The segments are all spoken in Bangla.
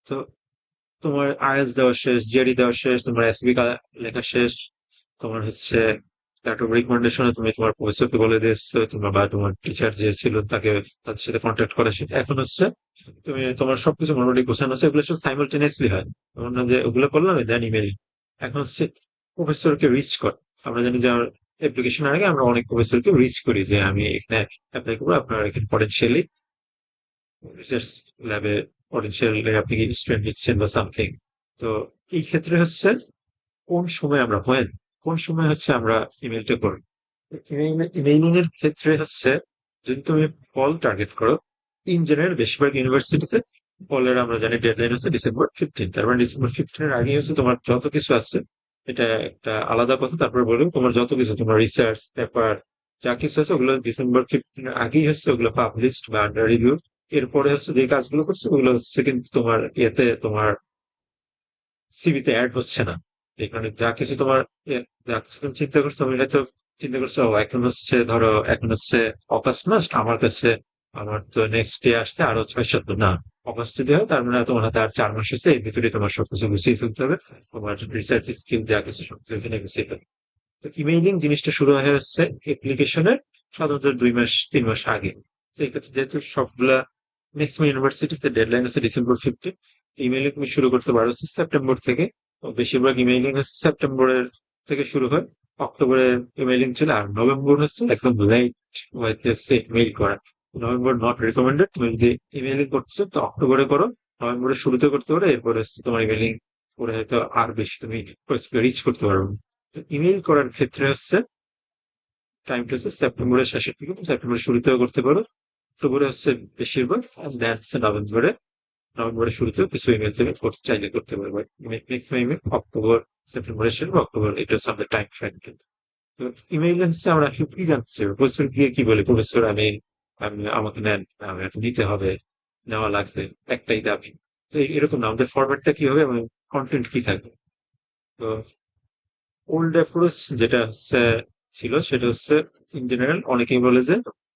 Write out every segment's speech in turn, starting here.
তো তোমার আইএলটিএস দেওয়া শেষ, জিআরই দেওয়া শেষ, তোমার এসবি লেখা শেষ, তোমার হচ্ছে একটা রিকমেন্ডেশনে তুমি তোমার প্রফেসরকে বলে দিয়েছো, তোমার বা তোমার টিচার যে ছিল তাকে, তাদের সাথে কন্ট্যাক্ট করা শেষ। এখন হচ্ছে তুমি তোমার সবকিছু মোটামুটি গোছানো আছে, এগুলো সব সাইমালটেনিয়াসলি হয়। এমন না যে ওগুলো করলাম দেন ইমেল। এখন হচ্ছে প্রফেসরকে রিচ কর। আমরা জানি যে অ্যাপ্লিকেশন আগে আমরা অনেক প্রফেসরকে রিচ করি যে আমি এখানে অ্যাপ্লাই করবো, আপনার এখানে পটেনশিয়ালি রিসার্চ ল্যাবে পটেনশিয়াল আপনি কি স্টুডেন্ট নিচ্ছেন বা সামথিং। তো এই ক্ষেত্রে হচ্ছে কোন সময় আমরা হয়, কোন সময় হচ্ছে আমরা ইমেলটা করি। ইমেইলিং এর ক্ষেত্রে হচ্ছে যদি তুমি ফল টার্গেট করো, ইন জেনারেল বেশিরভাগ ইউনিভার্সিটিতে ফলের আমরা জানি ডেডলাইন হচ্ছে December 15। তার মানে December 15 এর আগে হচ্ছে তোমার যত কিছু আছে, এটা একটা আলাদা কথা। তারপরে বলবো তোমার যত কিছু তোমার রিসার্চ পেপার যা কিছু আছে ওগুলো December 15 এর আগেই হচ্ছে ওগুলো পাবলিশড বা আন্ডার রিভিউ। এরপরে হচ্ছে যে কাজগুলো করছে ওগুলো হচ্ছে কিন্তু তোমার ইয়েতে তোমার সিভিতে অ্যাড হচ্ছে না। এখানে যা কিছু তোমার যা কিছু তুমি চিন্তা করছো, তুমি হয়তো চিন্তা করছো "ও, এখন হচ্ছে ধরো এখন হচ্ছে অগাস্ট মাস, আমার কাছে আমার তো নেক্সট ডে আসতে আরো 6-7 না, অগাস্ট যদি হয় তার মানে তোমার হাতে আর 4 মাস আছে, এর ভিতরে তোমার সবকিছু গুছিয়ে ফেলতে হবে, তোমার রিসার্চ স্কিল যা কিছু সবকিছু এখানে গুছিয়ে ফেলতে। তো ইমেইলিং জিনিসটা শুরু হয়ে হচ্ছে অ্যাপ্লিকেশনের সাধারণত 2 মাস 3 মাস আগে। তো এক্ষেত্রে যেহেতু সবগুলা ম্যাক্সিমাম ইউনিভার্সিটিতে ডেডলাইন হচ্ছে December 15, ইমেইলিং তুমি শুরু করতে পারো হচ্ছে সেপ্টেম্বর থেকে। তো বেশিরভাগ ইমেইলিং হচ্ছে সেপ্টেম্বরের থেকে শুরু হয়, অক্টোবরে ইমেইলিং চলে, আর নভেম্বর হচ্ছে একদম লাইট হচ্ছে মেইল করা। November not recommended. তুমি যদি ইমেইলিং করছো তো অক্টোবরে করো, নভেম্বরের শুরুতে করতে পারো, এরপরে হচ্ছে তোমার ইমেইলিং করে হয়তো আর বেশি তুমি রিচ করতে পারবে। তো ইমেইল করার ক্ষেত্রে হচ্ছে টাইমটা হচ্ছে সেপ্টেম্বরের শেষের দিকে, সেপ্টেম্বরের শুরুতেও করতে পারো, অক্টোবরে হচ্ছে বেশিরভাগ, দেন হচ্ছে নভেম্বরের শুরুতেও কিছু ইমেল তুমি করতে চাইলে করতে পারবে। ম্যাক্সিমাম ইমেল অক্টোবর, সেপ্টেম্বরের শেষ বা অক্টোবর, এটা হচ্ছে আমাদের টাইম ফ্রেম। কিন্তু ইমেইল হচ্ছে আমরা আসলে কি জানতে চাই, প্রফেসর গিয়ে কি বলে, প্রফেসর আমি আমি আমাকে নেন, আমাকে নিতে হবে, নেওয়া লাগবে, একটাই দাবি। তো এরকম না, আমাদের ফরম্যাটটা কি হবে এবং কন্টেন্ট কি থাকবে। তো ওল্ড অ্যাপ্রোচ যেটা হচ্ছে ছিল সেটা হচ্ছে ইন জেনারেল অনেকেই বলে যে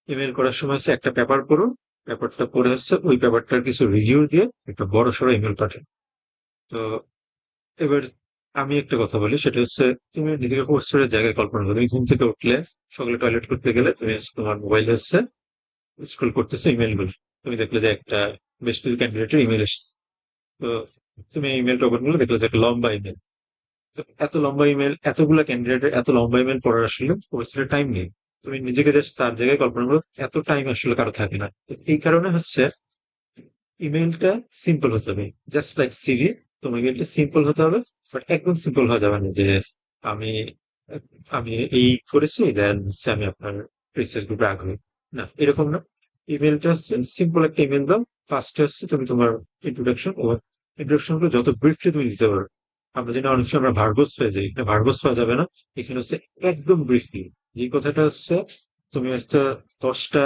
ইমেল করার সময় হচ্ছে একটা পেপার পড়ুন, পেপারটা পড়ে হচ্ছে ওই পেপারটার কিছু রিভিউ দিয়ে একটা বড় সড়ো ইমেল পাঠান। তো এবার আমি একটা কথা বলি, সেটা হচ্ছে তুমি নিজেকে প্রফেসরের জায়গায় কল্পনা করো। তুমি ঘুম থেকে উঠলে, সকালে টয়লেট করতে গেলে তুমি হচ্ছে তোমার মোবাইল হচ্ছে স্ক্রল করতেছো ইমেল গুলো, তুমি দেখলে যে একটা বেশ কিছু ক্যান্ডিডেটের ইমেল এসেছে। তো তুমি ইমেলটা ওপেন করলে দেখলে যে একটা লম্বা ইমেল। তো এত লম্বা ইমেল, এতগুলা ক্যান্ডিডেটের এত লম্বা ইমেল পড়ার আসলে কোর্সের টাইম নেই। তুমি নিজেকে জাস্ট তার জায়গায় কল্পনা করো, এত টাইম আসলে কারো থাকে না। তো এই কারণে হচ্ছে ইমেলটা সিম্পল হতে হবে, জাস্ট লাইক সিভি। তোমার ইমেলটা সিম্পল হতে হবে, বাট একদম সিম্পল হওয়া যাবে না যে আমি আমি এই করেছি দেন আমি আপনার রিসার্চ গ্রুপে আগ্রহী, না এরকম না। ইমেলটা হচ্ছে সিম্পল একটা ইমেল দাও। ফার্স্টে হচ্ছে তুমি তোমার ইন্ট্রোডাকশন, ও ইন্ট্রোডাকশন গুলো যত ব্রিফলি তুমি দিতে পারো। আমরা যেটা অনেক সময় আমরা ভার্বস হয়ে যাই, এখানে ভার্বস হওয়া যাবে না। এখানে হচ্ছে একদম ব্রিফলি যে কথাটা হচ্ছে তুমি একটা 10টা,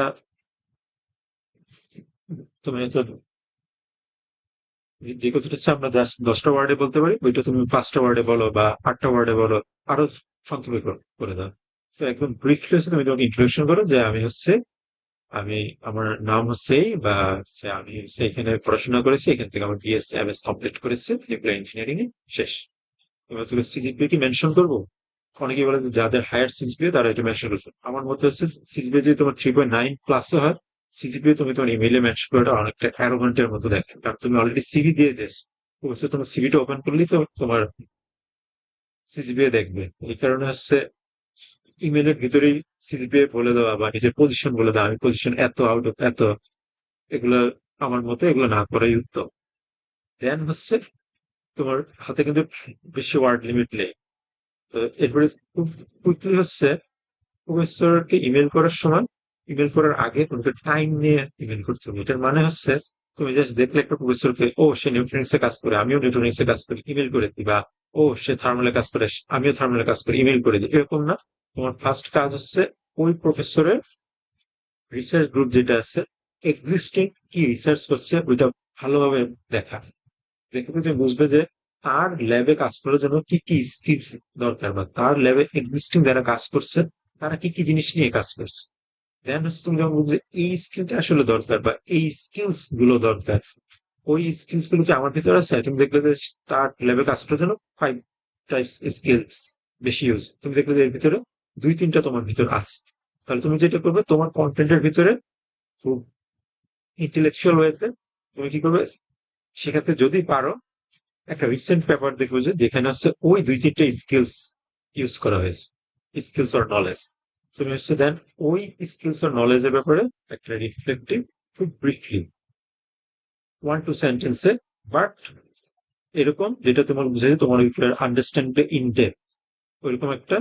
তুমি হচ্ছে যে কথাটা হচ্ছে আমরা জাস্ট 10টা ওয়ার্ডে বলতে পারি, ওইটা তুমি 5টা ওয়ার্ডে বলো বা 8টা ওয়ার্ডে বলো, আরো সংক্ষেপে করে দাও। তো একদম ব্রিফলি হচ্ছে তুমি তোমাকে ইন্ট্রোডাকশন করো যে আমি হচ্ছে আমি আমার নাম হচ্ছে এই, বা হচ্ছে আমি হচ্ছে এখানে পড়াশোনা করেছি, এখান থেকে আমার বিএসসি এমএস কমপ্লিট করেছি নিউক্লিয়ার ইঞ্জিনিয়ারিং এ, শেষ। এবার তুমি সিজিপিএ কি মেনশন করবো? অনেকে বলে যে যাদের হায়ার সিজিপিএ তারা এটা মেনশন করছে। আমার মতে হচ্ছে সিজিপিএ যদি তোমার 3.9 প্লাসে হয়, সিজিপিএ তুমি তোমার ইমেইলে মেনশন করাটা অনেকটা অ্যারোগান্টের মতো দেখে, কারণ তুমি অলরেডি সিভি দিয়ে দিয়েছ। অবশ্য তোমার সিভিটা ওপেন করলেই তো তোমার সিজিপিএ দেখবে। এই কারণে হচ্ছে ইমেলের ভিতরেই সিজিপিএ বলে দেওয়া বা নিজের পজিশন বলে দেওয়া, আমি পজিশন এত আউট অফ এত, এগুলো আমার মতে এগুলো না করাই উত্তম। দেন হচ্ছে তোমার হাতে কিন্তু বেশি ওয়ার্ড লিমিট নেই। তো এরপরে খুব কুইকলি হচ্ছে প্রফেসরকে ইমেল করার সময়, ইমেল করার আগে তোমাকে টাইম নিয়ে ইমেল করতে হবে। এটার মানে হচ্ছে তুমি জাস্ট দেখলে একটা প্রফেসরকে, ও সে নিউট্রনিক্সে কাজ করে, আমিও নিউট্রনিক্সে কাজ করি, ইমেল করে দিই, বা ও সে থার্মালে কাজ করে, আমিও থার্মালে কাজ করি, ইমেল করে দিই, এরকম না। তোমার ফার্স্ট কাজ হচ্ছে ওই প্রফেসরের রিসার্চ গ্রুপ যেটা আছে, এক্সিস্টিং কি রিসার্চ করছে ওইটা ভালোভাবে দেখা। দেখবে যে বুঝবে যে তার ল্যাবে কাজ করার জন্য কি কি স্কিলস দরকার, বা তার ল্যাবে এক্সিস্টিং যারা কাজ করছে তারা কি কি জিনিস নিয়ে কাজ করছে। দেন হচ্ছে তুমি যখন বুঝবে এই স্কিলটা আসলে দরকার বা এই স্কিলস গুলো দরকার, ওই স্কিলস গুলো কি আমার ভিতরে আছে, তুমি দেখবে যে তার লেভেল কাজ করার জন্য 5 টাইপস স্কিলস বেশি ইউজ, তুমি দেখবে যে এর ভিতরে 2-3টা তোমার ভিতর আছে। তাহলে তুমি যেটা করবে তোমার কন্টেন্টের ভিতরে খুব ইন্টেলেকচুয়াল ওয়েতে তুমি কি করবে, সেক্ষেত্রে যদি পারো একটা রিসেন্ট পেপার দেখবে যে যেখানে হচ্ছে ওই 2-3টা স্কিলস ইউজ করা হয়েছে, স্কিলস অর নলেজ, তুমি হচ্ছে দেন ওই স্কিলস অর নলেজের ব্যাপারে একটা রিফ্লেক্টিভ, খুব ব্রিফলি 1-2 সেন্টেন্সে, বাট এরকম যেটা তোমার বুঝাই তোমার আন্ডারস্ট্যান্ড ইন ডেপথ, ওইরকম একটা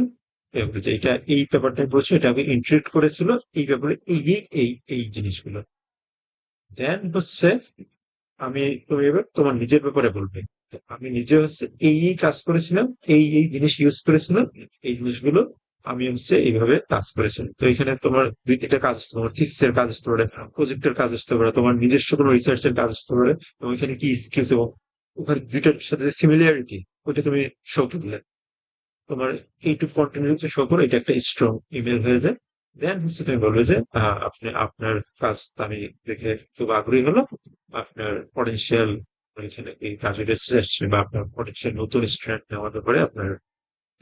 ব্যাপার যে এটা এই ব্যাপারটা বলছো, এটা আগে ইন্টারেক্ট করেছিল এই ব্যাপারে এই এই এই এই জিনিসগুলো। দেন হচ্ছে তুমি এবার তোমার নিজের ব্যাপারে বলবে, তো আমি নিজে হচ্ছে এই এই কাজ করেছিলাম, এই এই জিনিস ইউজ করেছিলাম, এই জিনিসগুলো আমি হচ্ছে এইভাবে কাজ করেছিলাম। তো এখানে তোমার 2-3টা কাজ আসতে পারে, থিসিসের কাজ আসতে পারে, প্রজেক্টের কাজ আসতে পারে, তোমার নিজস্ব কোনো রিসার্চের কাজ আসতে পারে, এবং এখানে কি স্কিলস এবং ওখানে দুইটার সাথে যে সিমিলারিটি ওইটা তুমি শো করলে, তোমার এইটুকু কন্টেন্ট শো করে এটা একটা স্ট্রং ইমেল হয়ে যায়। দেন হচ্ছে তুমি বলবে যে আপনি আপনার কাজ আমি দেখে খুব আগ্রহী হলো, আপনার পটেনশিয়াল এখানে এই কাজের রিসার্চ বা আপনার পটেনশিয়াল নতুন স্টুডেন্ট নেওয়ার ব্যাপারে আপনার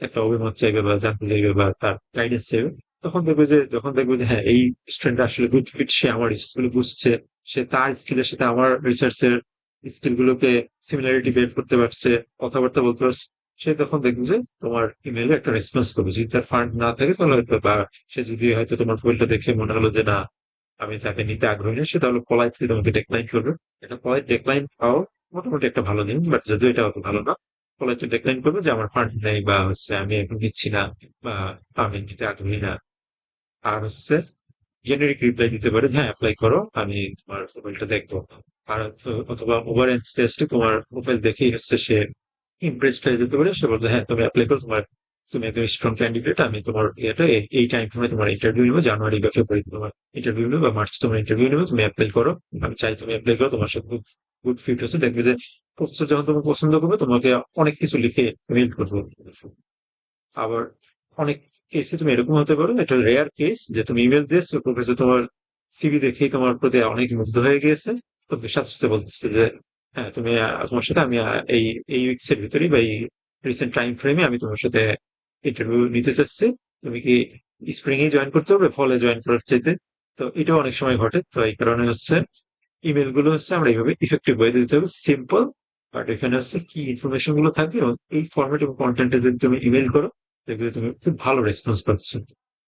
একটা অভিমত চাইবে বা জানতে চাইবে বা তার গাইডেন্স চাইবে। যখন দেখবে যে হ্যাঁ এই স্টুডেন্ট আসলে গুড ফিট, সে আমার রিসার্চ গুলো বুঝছে, সে তার স্কিলের সাথে আমার রিসার্চের স্কিল গুলোকে সিমিলারিটি বের করতে পারছে, কথাবার্তা বলতে পারছে, সে তখন দেখবে যে তোমার ইমেলে একটা রেসপন্স করবে। যদি তার ফান্ড না থাকে তাহলে হয়তো, বা সে যদি হয়তো তোমার প্রোফাইলটা দেখে মনে হলো যে না আমি তাকে নিতে আগ্রহী না, সে তাহলে পলাইটলি তোমাকে ডেক্লাইন করবে। এটা পলাইট ডেক্লাইন পাও মোটামুটি একটা ভালো জিনিস, বাট যদিও এটা অত ভালো না। পলাইটলি ডেক্লাইন করবে যে আমার ফান্ড নেই, বা হচ্ছে আমি এখন নিচ্ছি না, বা আমি নিতে আগ্রহী না। আর হচ্ছে জেনারিক রিপ্লাই দিতে পারে, হ্যাঁ অ্যাপ্লাই করো, আমি তোমার প্রোফাইলটা দেখবো। আর অথবা ওভার এনথুসিয়াস্টিক, তোমার প্রোফাইল দেখেই হচ্ছে সে ইমপ্রেসড হয়ে যেতে পারে, সে বলতে হ্যাঁ তুমি অ্যাপ্লাই করো, তুমি একদম স্ট্রং ক্যান্ডিডেট, আমি তোমার এটা এই টাইম ফ্রেমে তোমার ইন্টারভিউ নেবো, জানুয়ারি বা ফেব্রুয়ারি তোমার ইন্টারভিউ নেবো, বা মার্চ তোমার ইন্টারভিউ নেবো, তুমি অ্যাপ্লাই করো, আমি চাই তুমি অ্যাপ্লাই করো, তোমার সাথে খুব গুড ফিট হচ্ছে। দেখবে যে প্রফেসর যখন তোমাকে পছন্দ করবে তোমাকে অনেক কিছু লিখে মেইল করবে। আবার অনেক কেসে তুমি এরকম হতে পারো, এটা রেয়ার কেস, যে তুমি ইমেল দিয়েছো, প্রফেসর তোমার সিভি দেখেই তোমার প্রতি অনেক মুগ্ধ হয়ে গিয়েছে, তো সাথে সাথে বলতেছে যে হ্যাঁ তুমি তোমার সাথে আমি এই এই উইকস এর ভিতরেই বা এই রিসেন্ট টাইম ফ্রেমে আমি তোমার সাথে ইন্টারভিউ নিতে চাচ্ছি, তুমি কি স্প্রিং এ জয়েন করতে পারবে, ফলে জয়েন করার চাইতে। তো এটাও অনেক সময় ঘটে, তো এই কারণে হচ্ছে ইমেল গুলো হচ্ছে আমরা এইভাবে ইফেক্টিভ ওয়েতে দিতে হবে, সিম্পল, বাট এখানে হচ্ছে কি ইনফরমেশন গুলো থাকবে এবং এই ফরম্যাট এবং কন্টেন্টে যদি তুমি ইমেল করো দেখবে যে তুমি খুব ভালো রেসপন্স পাচ্ছ।